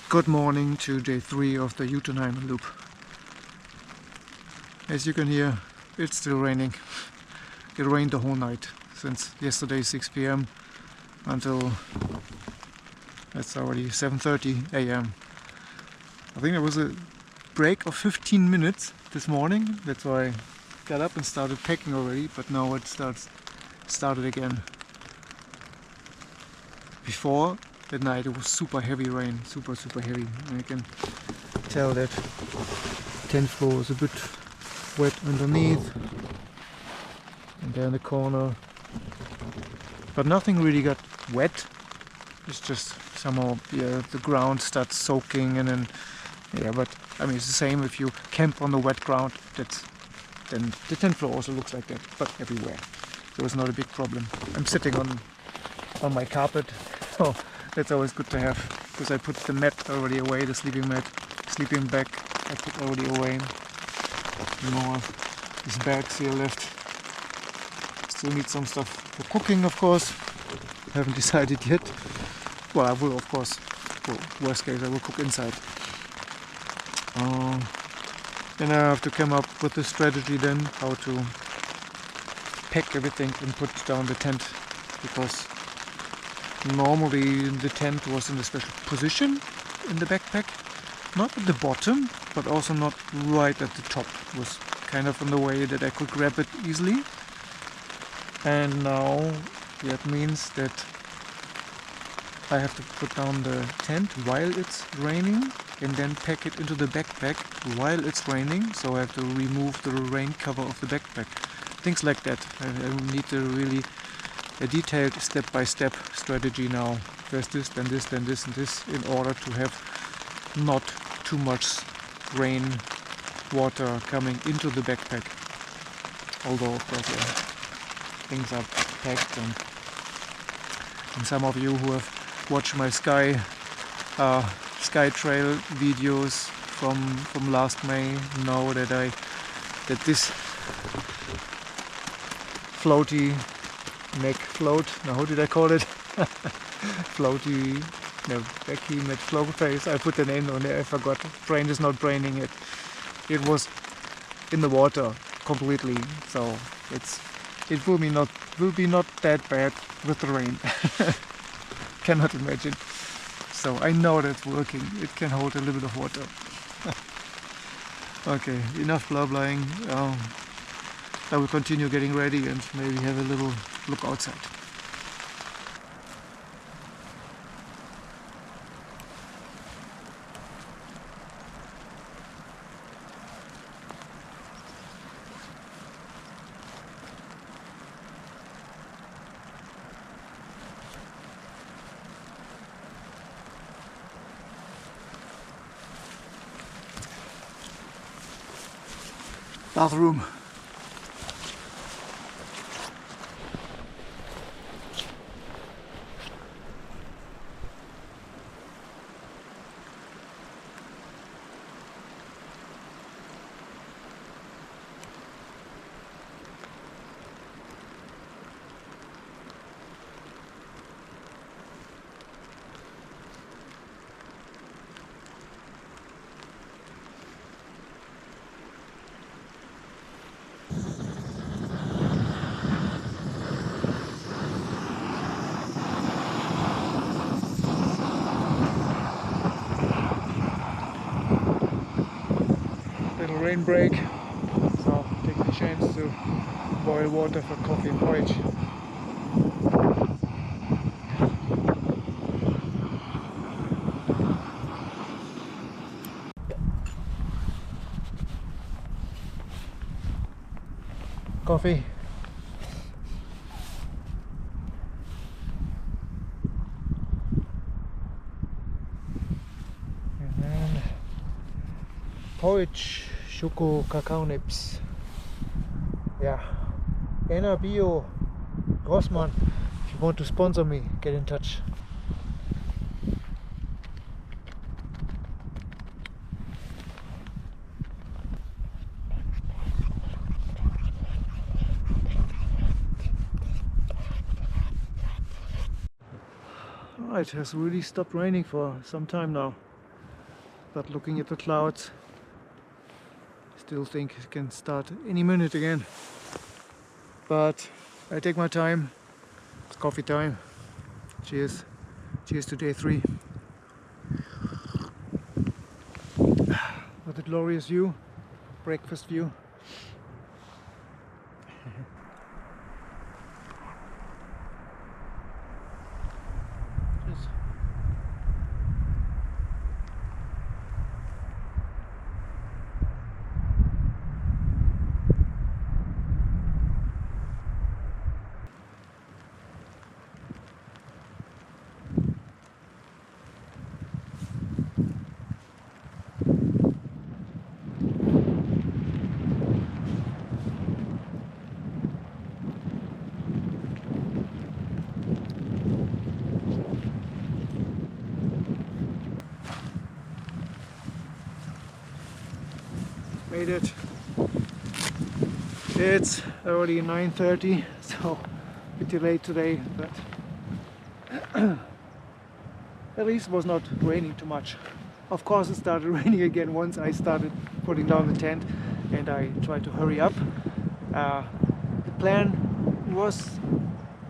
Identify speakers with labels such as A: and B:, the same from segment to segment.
A: Good morning to day 3 of the Jotunheimen loop. As you can hear, it's still raining. It rained the whole night, since yesterday 6 p.m. until it's already 7:30 a.m. I think there was a break of 15 minutes this morning. That's why I got up and started packing already, but now it started again. Before that night it was super heavy rain, super heavy. And I can tell that tent floor is a bit wet underneath and there in the corner, but nothing really got wet. It's just somehow the ground starts soaking, and then but I mean it's the same if you camp on the wet ground. Then the tent floor also looks like that, but everywhere. So it's not a big problem. I'm sitting on my carpet. Oh, that's always good to have, because I put the mat already away, the sleeping mat, sleeping bag I put already away. More of these bags here left. Still need some stuff for cooking, of course. Haven't decided yet. Well, I will, of course. For worst case, I will cook inside. Then I have to come up with a strategy then how to pack everything and put down the tent, because normally the tent was in a special position in the backpack, not at the bottom, but also not right at the top. It was kind of in the way that I could grab it easily. And now that means that I have to put down the tent while it's raining and then pack it into the backpack while it's raining, so I have to remove the rain cover of the backpack. Things like that. I need to really a detailed step-by-step strategy now. First this, then this, then this and this, in order to have not too much rain water coming into the backpack. Although of course things are packed, and some of you who have watched my sky trail videos from last May know that this floaty MacFloat, now how did I call it? Baggie MacFloatface. I put the name on there, I forgot. Brain is not braining it. It was in the water completely, so it will be not that bad with the rain. Cannot imagine. So I know that's working. It can hold a little bit of water. Okay, enough blah-blahing. I will continue getting ready and maybe have a little look outside. Bathroom. Rain break, so take the chance to boil water for coffee and porridge. Coffee. And then porridge. Schoko Kakao Nips. Yeah. Anna Bio Grossman. If you want to sponsor me, get in touch. It has really stopped raining for some time now. but looking at the clouds, still think it can start any minute again. But I take my time. It's coffee time. Cheers. Cheers to day 3. What a glorious view. Breakfast view. Cheers. Made it. It's already 9:30, so a bit late today, but at least it was not raining too much. Of course it started raining again once I started putting down the tent and I tried to hurry up. The plan was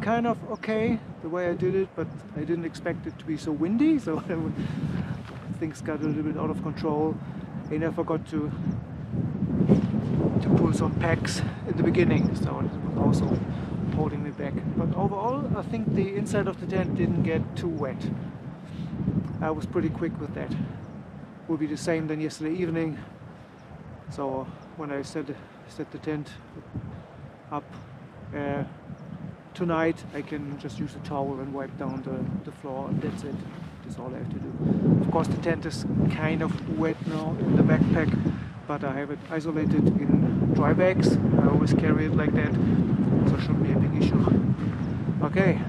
A: kind of okay the way I did it, but I didn't expect it to be so windy, so things got a little bit out of control and I forgot to pull some packs in the beginning, so it was also holding me back. But overall I think the inside of the tent didn't get too wet. I was pretty quick with that. Will be the same than yesterday evening, so when I set the tent up tonight I can just use a towel and wipe down the floor and that's it. That's all I have to do. Of course the tent is kind of wet now in the backpack, but I have it isolated in dry bags. I always carry it like that, so it shouldn't be a big issue. Okay,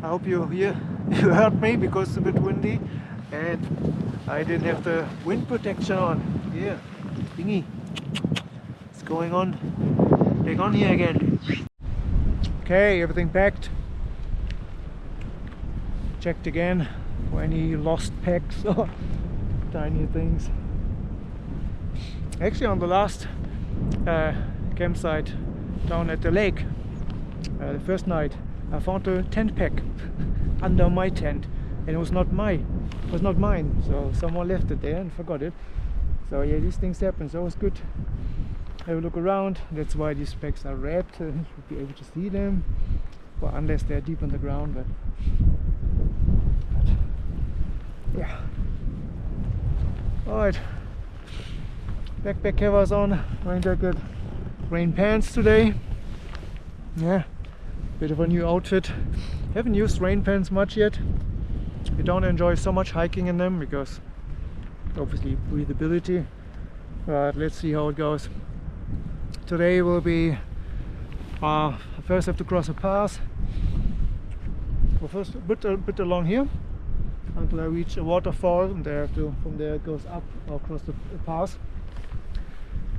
A: I hope you heard me because it's a bit windy and I didn't have the wind protection on. Yeah, thingy. What's going on? Back on here again. Okay, everything packed. Checked again for any lost packs or tiny things. Actually on the last campsite down at the lake, the first night, I found a tent pack under my tent and it was not mine, so someone left it there and forgot it. So yeah, these things happen, so it's good. Have a look around. That's why these packs are wrapped, you should be able to see them, well, unless they're deep on the ground, but yeah. Alright. Backpack covers on, rain jacket, rain pants today. Yeah, bit of a new outfit. Haven't used rain pants much yet. I don't enjoy so much hiking in them because obviously breathability, but let's see how it goes. Today will be first have to cross a pass. Well, first a bit along here until I reach a waterfall, and from there it goes up across the pass.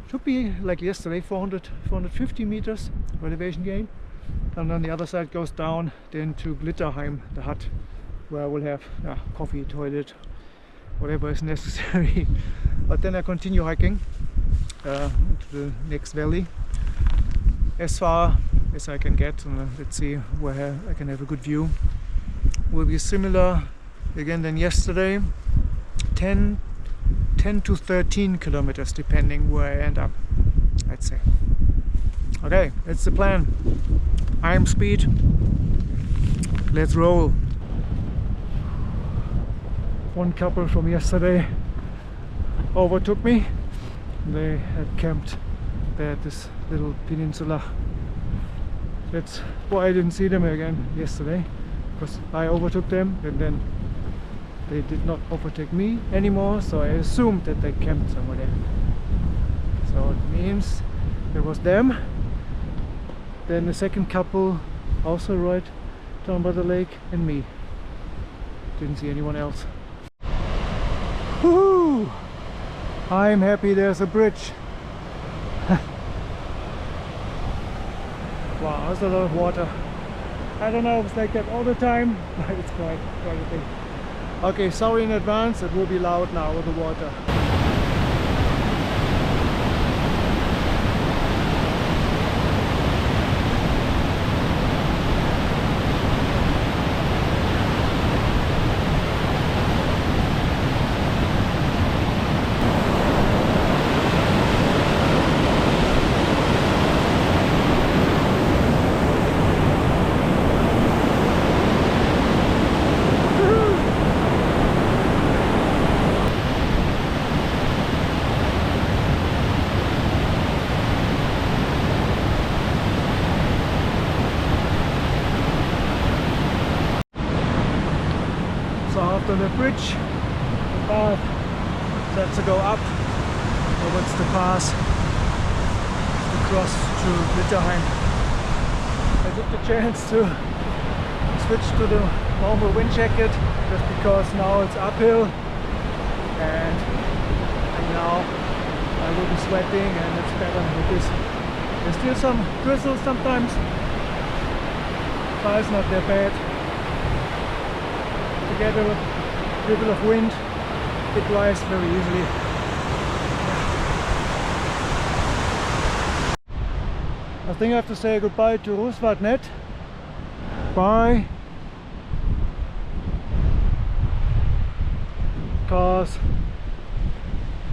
A: Should be like yesterday, 450 meters of elevation gain, and then the other side goes down then to Glittereffect, the hut, where I will have coffee, toilet, whatever is necessary. But then I continue hiking to the next valley as far as I can get, and let's see where I can have a good view. Will be similar again than yesterday, 10 to 13 kilometers depending where I end up, I'd say. Okay, that's the plan. I'm speed. Let's roll. One couple from yesterday overtook me. They had camped there at this little peninsula. That's why I didn't see them again yesterday, because I overtook them and then they did not overtake me anymore, so I assumed that they camped somewhere there. So it means it was them. Then the second couple also right down by the lake, and me. Didn't see anyone else. Woohoo! I'm happy there's a bridge. Wow, there's a lot of water. I don't know if it's like that all the time, but it's quite a thing. Okay, sorry in advance, it will be loud now with the water. So after the bridge, the path starts to go up towards the pass across to Jotunheimen. I took the chance to switch to the normal wind jacket just because now it's uphill and now I will be sweating and it's better with this. There's still some drizzle sometimes, but it's not that bad. Together with a little bit of wind, it dries very easily. I think I have to say goodbye to Rusvatnet. Bye. Because it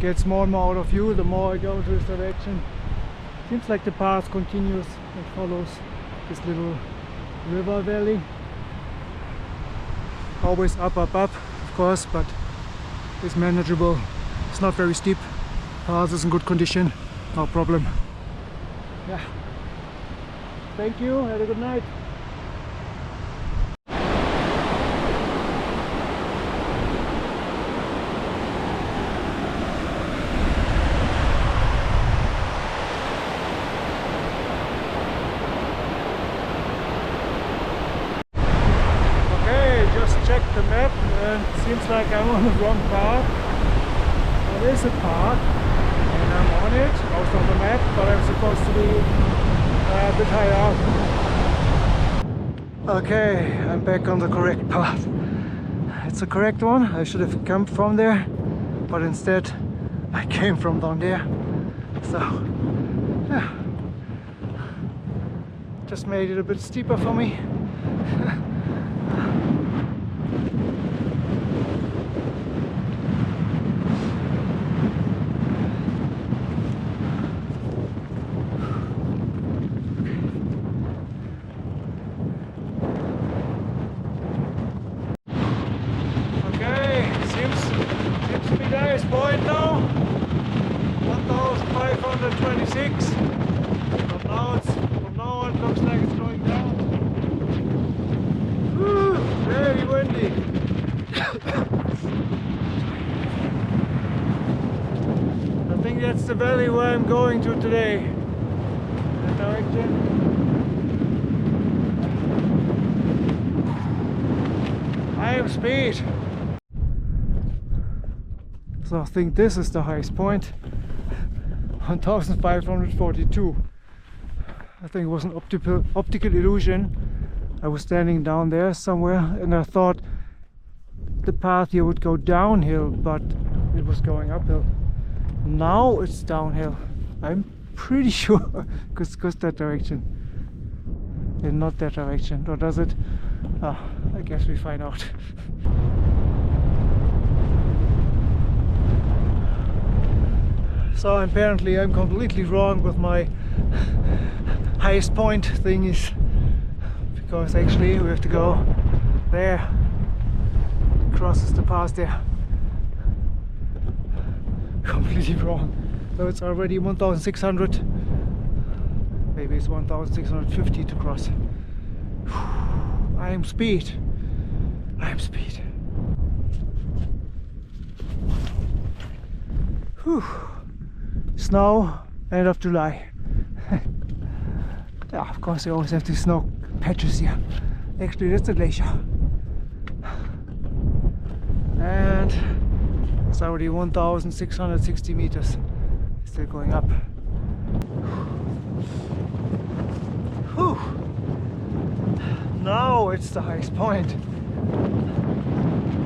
A: gets more and more out of view the more I go to this direction. Seems like the path continues and follows this little river valley. Always up, of course, but it's manageable. It's not very steep. Path is in good condition, no problem. Yeah. Thank you, have a good night. Check the map and it seems like I'm on the wrong path. There is a path and I'm on it, also on the map, but I'm supposed to be a bit higher up. Okay, I'm back on the correct path. It's the correct one. I should have come from there, but instead I came from down there. So, yeah, just made it a bit steeper for me. Point now, 1526, but now it's, from now on it looks like it's going down. Woo, very windy. I think that's the valley where I'm going to today. That direction. I have speed. So I think this is the highest point, 1542. I think it was an optical illusion. I was standing down there somewhere and I thought the path here would go downhill, but it was going uphill. Now it's downhill. I'm pretty sure because it goes that direction and not that direction. Or does it? Ah, I guess we find out. So apparently I'm completely wrong with my highest point thingies, because actually we have to go there, crosses the pass there. Completely wrong. So it's already 1600, maybe it's 1650 to cross. I am speed. I am speed. Whew. Snow, end of July. Yeah, of course you always have the snow patches here. Actually that's the glacier. And it's already 1660 meters. Still going up. Whew. Now it's the highest point.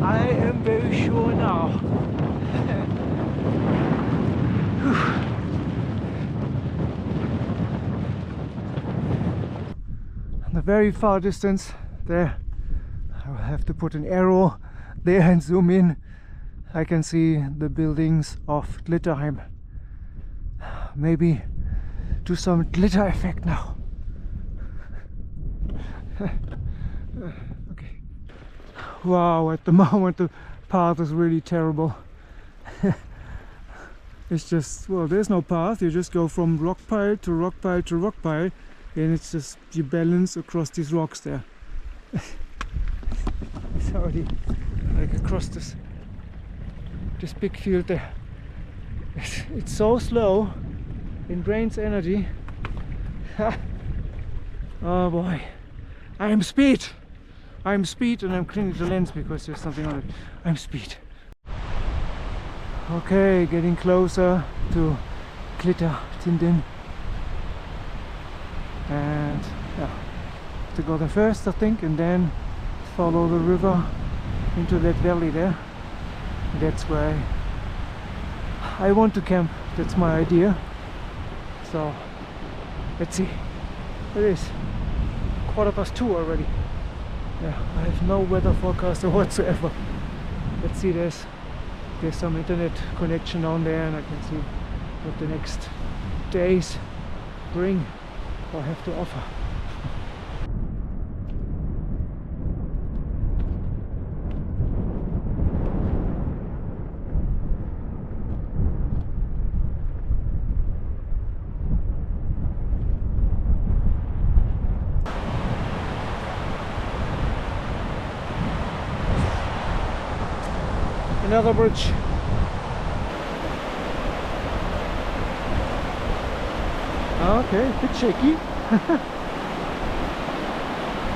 A: I am very sure now. In the very far distance there, I will have to put an arrow there and zoom in. I can see the buildings of Glitterheim. Maybe do some glitter effect now. Okay. Wow, at the moment the path is really terrible. It's just, well, there's no path, you just go from rock pile to rock pile to rock pile, and it's just, you balance across these rocks there. It's already like across this big field there. It's so slow, it drains energy. Oh boy, I'm speed and I'm cleaning the lens because there's something on it. I'm speed. Okay, getting closer to Glittereffect, and yeah, to go there first I think, and then follow the river into that valley there. That's where I want to camp. That's my idea. So let's see. It is 2:15 already. Yeah, I have no weather forecaster whatsoever. Let's see, there's some internet connection down there, and I can see what the next days bring or have to offer. Another bridge. Okay, a bit shaky.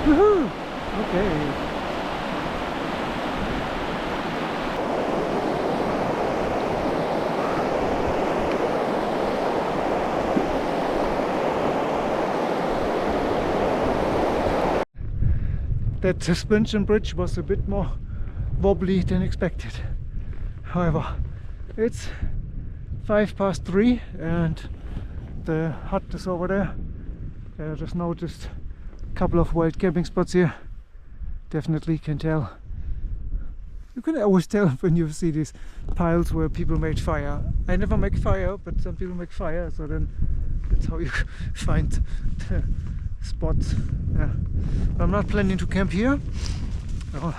A: Woohoo! Okay. That suspension bridge was a bit more wobbly than expected. However, it's 3:05 and the hut is over there. I just noticed a couple of wild camping spots here. Definitely can tell. You can always tell when you see these piles where people made fire. I never make fire, but some people make fire, so then that's how you find the spots. Yeah. I'm not planning to camp here. No.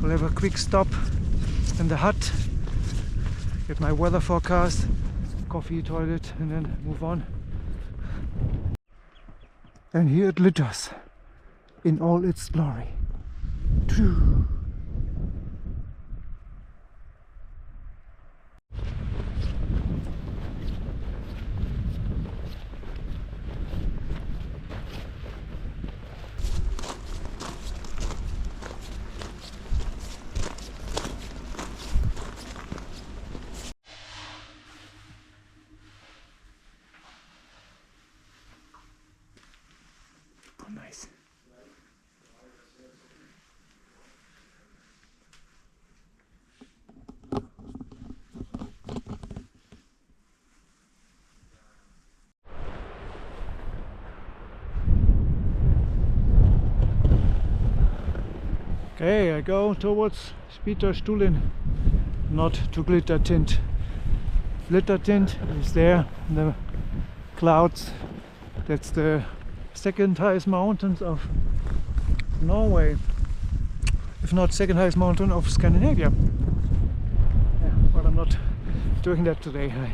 A: I'll have a quick stop in the hut, get my weather forecast, coffee, toilet, and then move on. And here it glitters in all its glory. Nice. Okay, I go towards Spieterstuhlen, not to Glittertint. Glittertint is there in the clouds. That's the second highest mountains of Norway, if not second highest mountain of Scandinavia. Yeah, but I'm not doing that today. I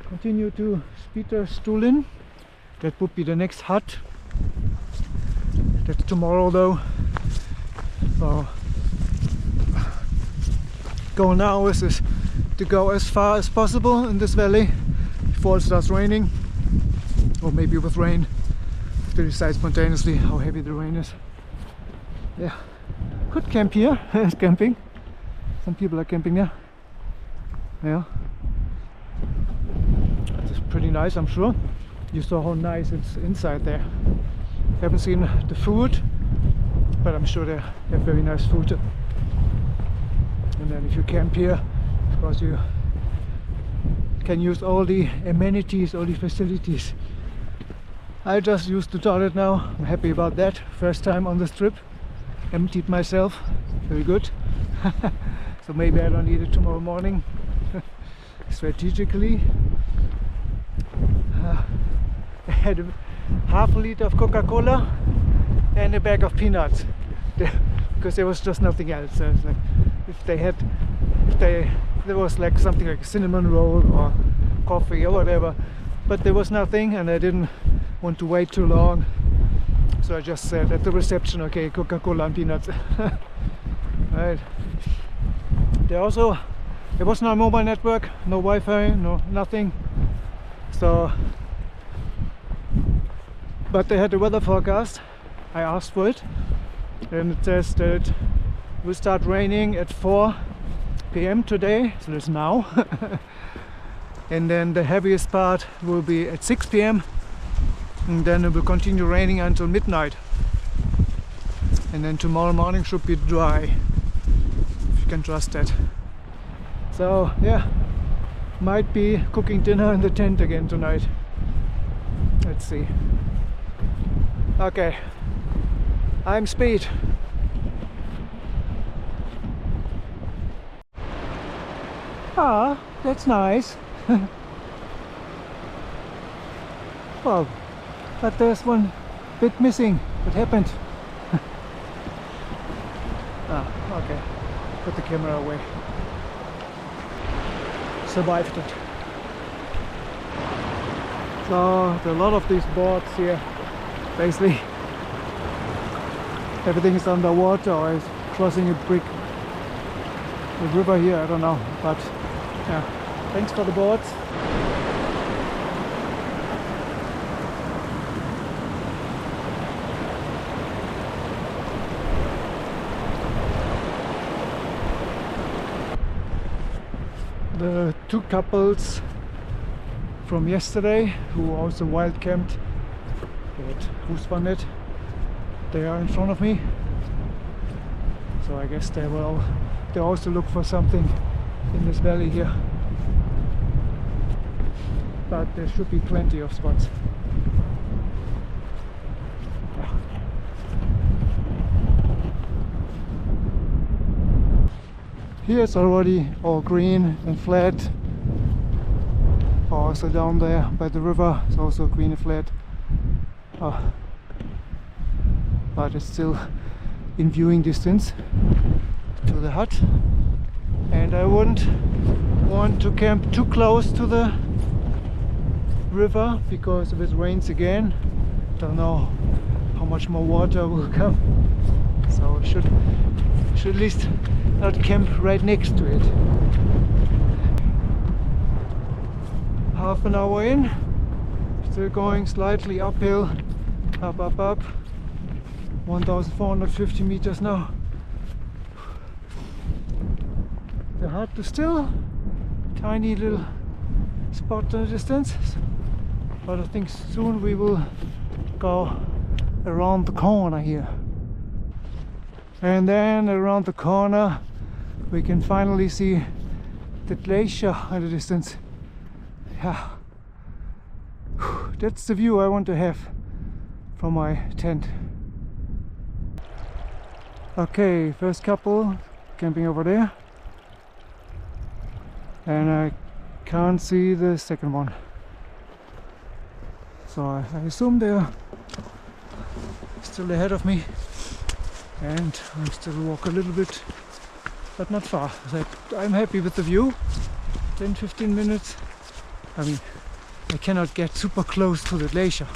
A: continue to Spieterstuhlen. That would be the next hut. That's tomorrow though. So goal now is to go as far as possible in this valley before it starts raining, or maybe with rain. To decide spontaneously how heavy the rain is. Yeah, could camp here. It's camping. Some people are camping there. Yeah, it's pretty nice, I'm sure. You saw how nice it's inside there. Haven't seen the food, but I'm sure they have very nice food And then if you camp here, of course you can use all the amenities, all the facilities. I just used the toilet now. I'm happy about that. First time on this trip. Emptied myself. Very good. So maybe I don't need it tomorrow morning. Strategically. I had half a liter of Coca-Cola and a bag of peanuts. Because there was just nothing else. So it's like if there was like something like a cinnamon roll or coffee or whatever, but there was nothing, and I didn't want to wait too long, so I just said at the reception, okay, Coca-Cola and peanuts. Right. There was no mobile network, no Wi-Fi, no nothing. So, but they had the weather forecast. I asked for it, and it says that it will start raining at 4 p.m. today, so it's now. And then the heaviest part will be at 6 p.m. and then it will continue raining until midnight. And then tomorrow morning should be dry, if you can trust that. So yeah, might be cooking dinner in the tent again tonight. Let's see. Okay, I'm Speed. Ah, that's nice. Well, but there's one bit missing. What happened? Ah, okay. Put the camera away. Survived it. So, there are a lot of these boards here. Basically, everything is underwater or is crossing the river here, I don't know. But yeah, thanks for the boards. The two couples from yesterday who also wild camped at Husbandet, they are in front of me, so I guess they also look for something in this valley here, but there should be plenty of spots. Here it's already all green and flat. Also down there by the river it's also green and flat. But it's still in viewing distance to the hut, and I wouldn't want to camp too close to the river because if it rains again, don't know how much more water will come, so should at least not camp right next to it. Half an hour in, still going slightly uphill, up 1450 meters now. The hut is still tiny little spot in the distance, but I think soon we will go around the corner here, and then around the corner we can finally see the glacier in the distance. Yeah, that's the view I want to have from my tent. Okay, first couple camping over there, and I can't see the second one, so I assume they're still ahead of me, and I still walk a little bit, but not far. I'm happy with the view. 10-15 minutes. I mean, I cannot get super close to the glacier,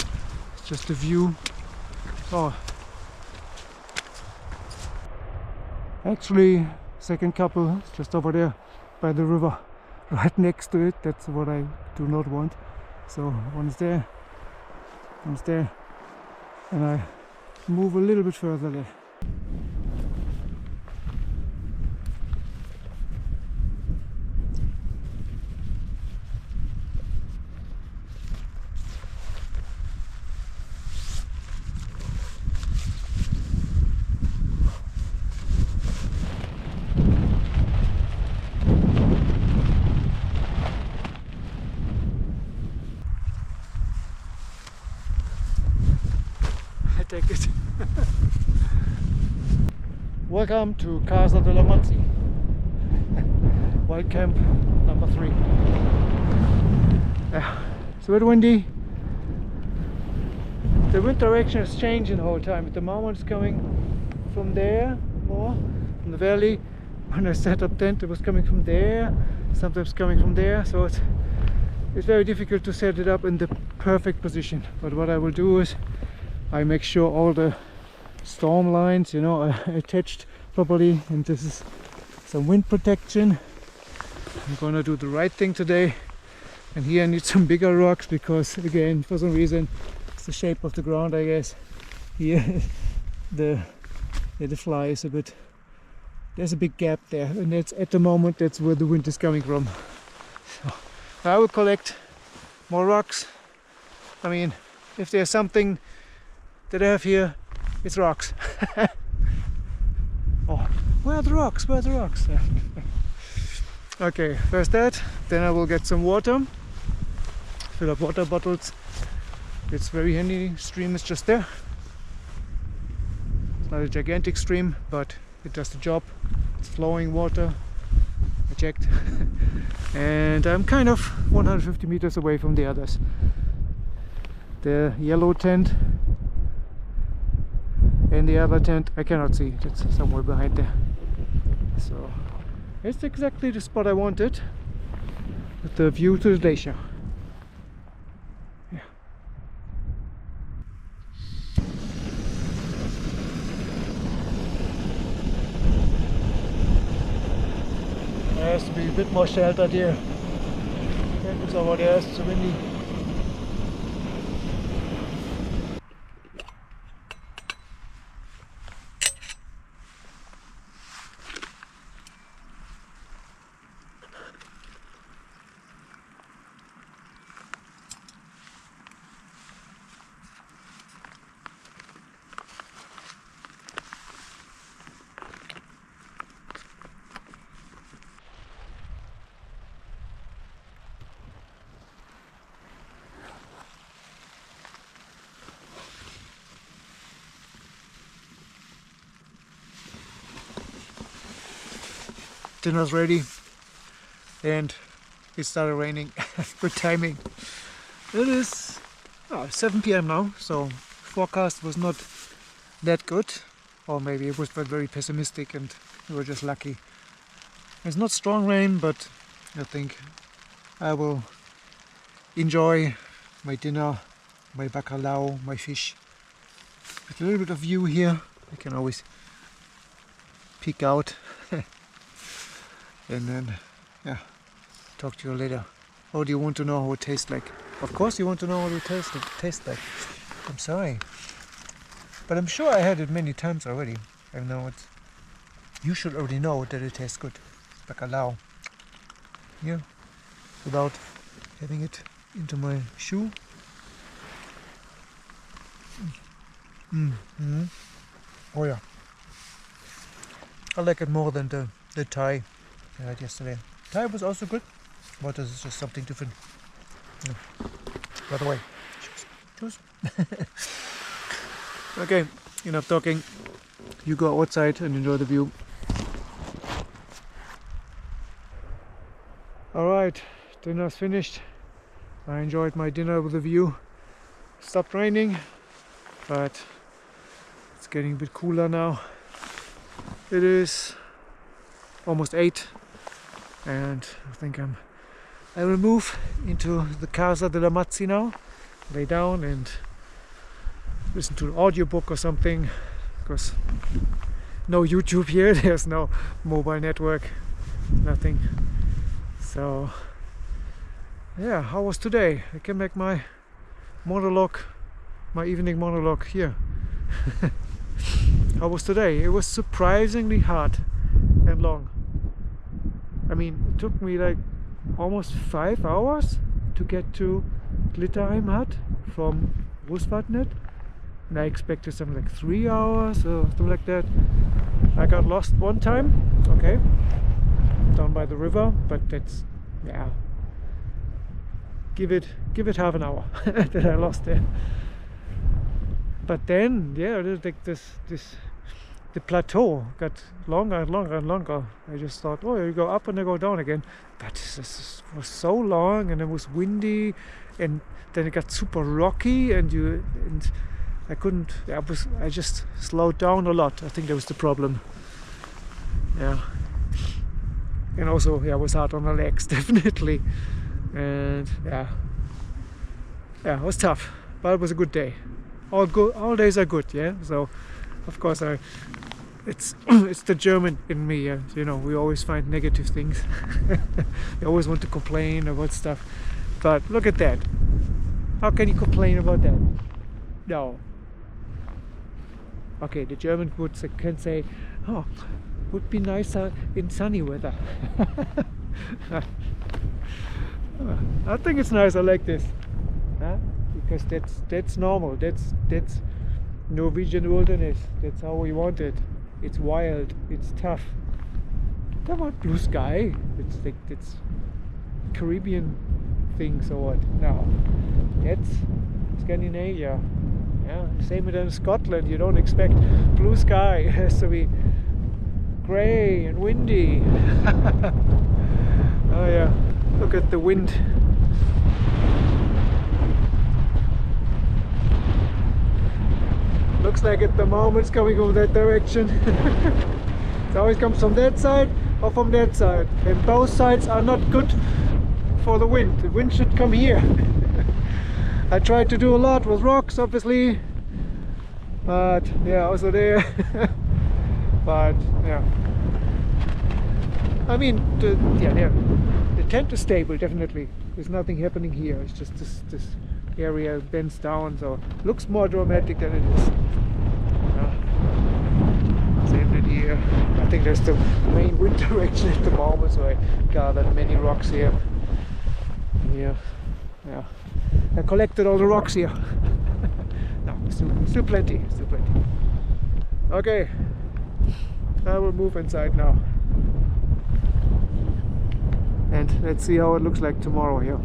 A: it's just a view. Oh, actually second couple is just over there by the river, right next to it. That's what I do not want. So one's there, and I move a little bit further there. it. Welcome to Casa della Matzi. Wild camp number 3. Yeah, it's a bit windy. The wind direction is changing the whole time. At the moment it's coming from there, more from the valley. When I set up tent, it was coming from there, sometimes coming from there, so it's very difficult to set it up in the perfect position. But what I will do is I make sure all the storm lines, you know, are attached properly, and this is some wind protection. I'm gonna do the right thing today, and here I need some bigger rocks because, again, for some reason it's the shape of the ground, I guess. Here the fly is a bit, there's a big gap there, and that's at the moment that's where the wind is coming from. So I will collect more rocks. I mean, if there's something that I have here, it's rocks. Oh, where are the rocks? Where are the rocks? Okay, first that, then I will get some water, fill up water bottles. It's very handy, stream is just there. It's not a gigantic stream, but it does the job. It's flowing water, I checked. And I'm kind of 150 meters away from the others. The yellow tent and the other tent I cannot see, it's somewhere behind there. So it's exactly the spot I wanted, with the view to the glacier. Yeah. There has to be a bit more sheltered here. It's over there, it's so windy. Dinner's ready, and it started raining. Good timing. It is 7 p.m. now, so forecast was not that good, or maybe it was very pessimistic and we were just lucky. It's not strong rain, but I think I will enjoy my dinner, my bacalhau, my fish, with a little bit of view here. I can always peek out. And then, yeah, talk to you later. Oh, do you want to know how it tastes like? Of course you want to know what it tastes like. I'm sorry. But I'm sure I had it many times already. I know it. You should already know that it tastes good. Bacalhau. Yeah. Without having it into my shoe. Oh yeah. I like it more than the Thai I had yesterday. Thai was also good, but this is just something different. Yeah. By the way, choose. Okay, enough talking. You go outside and enjoy the view. Alright, dinner's finished. I enjoyed my dinner with the view. Stopped raining, but it's getting a bit cooler now. It is almost 8, and I think I will move into the Casa della Matzi now, lay down and listen to an audiobook or something, because no YouTube here, there's no mobile network, nothing. So yeah, how was today? I can make my monologue, my evening monologue here. How was today? It was surprisingly hard and long. I mean, it took me like almost 5 hours to get to Glittereffect from Großwartnet, and I expected something like 3 hours or something like that. I got lost one time, okay, down by the river, but that's, yeah, give it half an hour that I lost there. But then, yeah, like the plateau got longer and longer and longer. I just thought, oh, you go up and then go down again. But this was so long, and it was windy, and then it got super rocky, and I couldn't. I just slowed down a lot. I think that was the problem. Yeah, and also, yeah, it was hard on the legs, definitely, and yeah, it was tough, but it was a good day. All days are good, yeah. So, of course, it's the German in me, you know. We always find negative things. We always want to complain about stuff, but look at that. How can you complain about that? No. Okay, the German can say, oh, would be nicer in sunny weather. I think it's nicer like this, huh? Because that's normal. That's Norwegian wilderness. That's how we want it. It's wild. It's tough. Don't want blue sky. It's like it's Caribbean things or what? No, that's Scandinavia. Yeah, same in Scotland. You don't expect blue sky. It has to be grey and windy. Oh yeah, look at the wind. Looks like at the moment it's coming from that direction. It always comes from that side or from that side, and both sides are not good for the wind. The wind should come here. I tried to do a lot with rocks, obviously, but yeah, also there. But yeah, I mean, the tent is stable, definitely. There's nothing happening here. It's just this area bends down, so it looks more dramatic than it is. Same in here. I think that's the main wind direction at the moment, so I gathered many rocks here. Here, yeah. I collected all the rocks here. No, still plenty, still plenty. Okay, I will move inside now. And let's see how it looks like tomorrow here.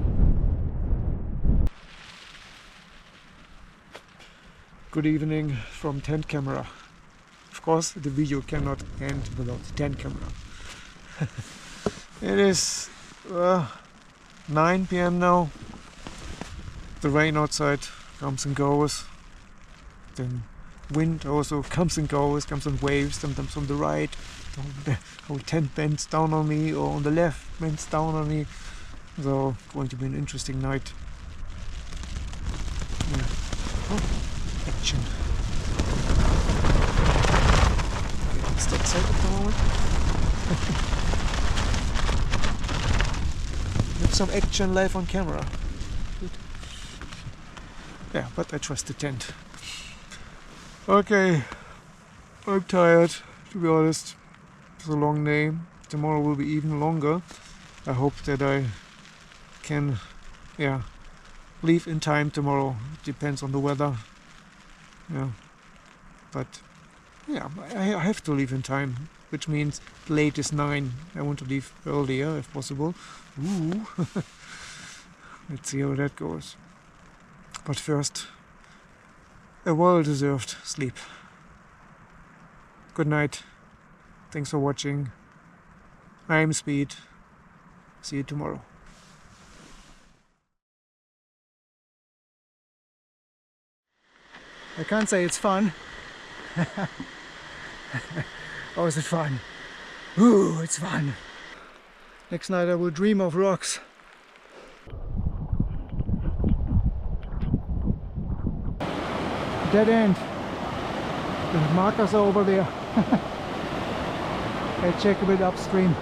A: Good evening from tent camera. Of course, the video cannot end without the tent camera. It is 9 p.m. now. The rain outside comes and goes. Then wind also comes and goes, comes in waves, sometimes from the right. The whole tent bends down on me, or on the left bends down on me. So, going to be an interesting night. Yeah. Oh, action. Okay, it's that side at the moment. With some action live on camera. Good. Yeah, but I trust the tent. Okay, I'm tired, to be honest. It's a long day. Tomorrow will be even longer. I hope that I can, yeah, leave in time tomorrow. It depends on the weather. Yeah, but yeah, I have to leave in time, which means late is 9. I want to leave earlier if possible. Ooh. Let's see how that goes. But first, a well-deserved sleep. Good night. Thanks for watching. I am Speed. See you tomorrow. I can't say it's fun. Or is it fun? Ooh, it's fun. Next night I will dream of rocks. Dead end. The markers are over there. I check a bit upstream.